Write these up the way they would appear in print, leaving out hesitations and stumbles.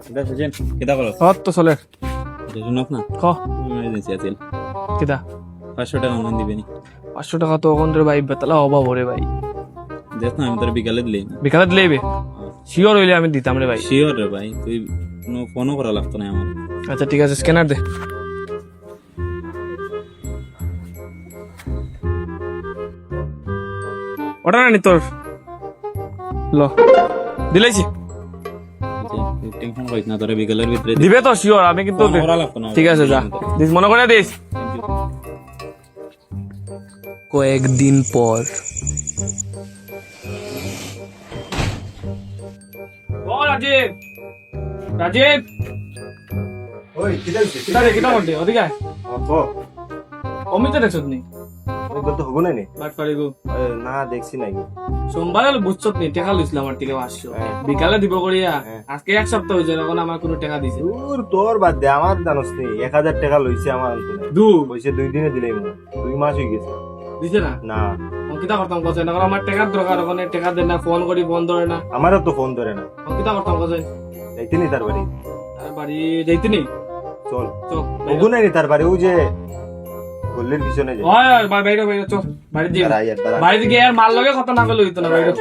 এটা বুঝেন কেটা করো তো চলে শুনক না খ ইমার্জেন্সি আছে কেটা 500 টাকা অনলাইন দিবেনি 500 টাকা তো ওখান থেকে ভাই বেতলা অভাব রে ভাই দেখ না আমি তোর বিকালে দিলে বিকালে দিলেই শিওর হইলে আমি দিতাম রে ভাই শিওর রে ভাই তুই কোনো ফোনও করা লাগতো না আমার আচ্ছা ঠিক আছে স্ক্যানার দে ওটা না নি তোর ল দিলাইছি টেনশন করিস না তোর বিকালের ভিতরে দিবে তো শিওর আমি কিন্তু ফোন করা লাগতো না ঠিক আছে যা দিস মনে করে দিস কয়েকদিন পর ও রাজীব রাজীব ওই কিটা হইছে কিটা রে কিটা করতে ওদিকে আয়। অপো অমিতে রে চতনি ওই বলতে হবো না নি বাট পারিগো না দেখছি নাকি সোমবারে বুঝছত নি টাকা লইছিলাম আমার থেকে 500 বিকালে দিব করিয়া আজকে এক সপ্তাহ হইছে এখন আমার কোনো টাকা দিছে দূর তোর বাদ দে আমার জানোস নি 1000 টাকা লইছে আমার অন্তরে দু কইছে 2 দিনে দিলেই মু 2 মাস হই গেছে দিছে না না আমি কিটা করতাম কইছে না আমার টাকার দরকার ওখানে টাকা দেন না ফোন করি ফোন ধরে না আমারও তো ফোন ধরে না আমি কিটা করতাম কইছে যাইতে নি তার বাড়ি আর বাড়ি যাইতে নি চল চল হবো না নি তার বাড়ি ওই যে গল্লির পিছনে যাই ওই ওই বাইরে বাইরে চল বাড়ি দি দাঁড়া ইয়ার দাঁড়া বাড়ি দিকে আর মাল লগে কথা না কইলে হইতো না বাইরে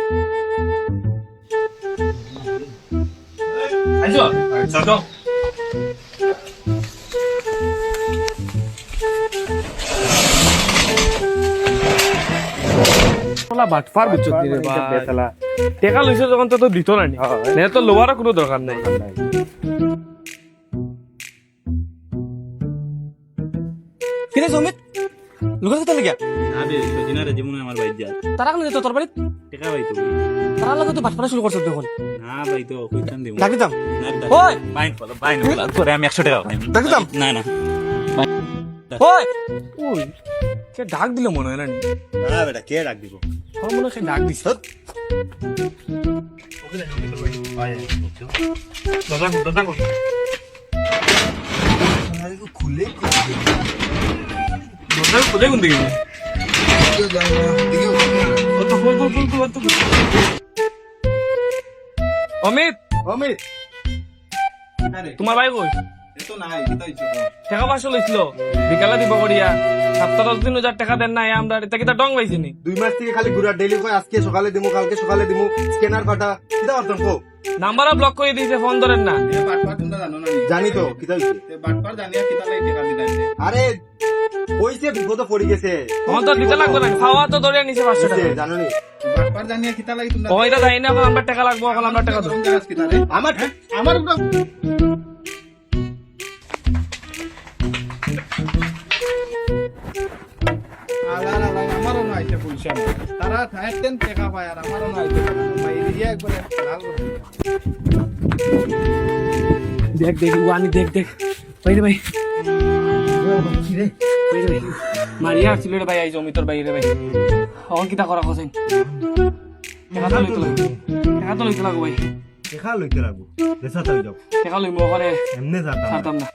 আইছো চল ওলা বাটফার বুঝছত নি রে ভাই বেতলা টাকা লইছে যখন তো দিত না নি নে তো লোয়ার কোনো দরকার নাই কিরে সমিত লোকের কথা লাগিয়া না বে সজিনারে যেমন আমার ভাই যা তারা কেন যেত তোর বাড়ি টাকা ভাই তো তারা লোকে তো বাটপাড়া শুরু করছে তখন না ভাই তো কইতাম দিব ডাক দিতাম না ওই বাইন ফলো বাইন ফলো তোরে আমি 100 টাকা পাইম ডাক দিতাম না না ওই ওই কে ডাক দিল মনে হয় না নি না বেটা কে ডাক দিব আমার মনে হয় ডাক দিছে খুলে খুলে কোন দিকে অমিত অমিত তোমার ভাই কই এতো নাই কিটা হইছে টাকা 500 লইছিল বিকালে দিব করিয়া 7-10 দিন টাকা দেন নাই আমরা এটা কি তা ডং পাইছি নি 2 মাস থেকে খালি ঘুরা ডেইলি কই আজকে সকালে দিমু কালকে সকালে দিমু স্ক্যানার কাটা কিটা করতাম কো নাম্বার ব্লক করে দিয়েছে ফোন ধরেন না জানি তো কিটা হইছে আরে কইছে বিপদে পড়ে গেছে আমার তো দিতে লাগবে না খাওয়া তো ধরে নিছে 500 টাকা জানো নি ওইটা যাই না এখন আমরা টাকা লাগবো এখন আমরা টাকা দেবো আমার আমার আমারও না আইছে পয়সা তারা থাকতেন টাকা পায় আর আমারও না আইছে মাইরিয়া একবারে লাল দেখ দেখ ওয়ানি দেখ দেখ ভাই রে ভাই মারিয়া ছিল রে ভাই আইজ অমিতর ভাই রে ভাই এখন কিটা করা খোঁজেন টাকা তো লইতে লাগবো ভাই দেখা লইতে লাগবো দেশা তাই যাও টাকা লইবো ওখানে এমনে যাতাম ছাড়তাম না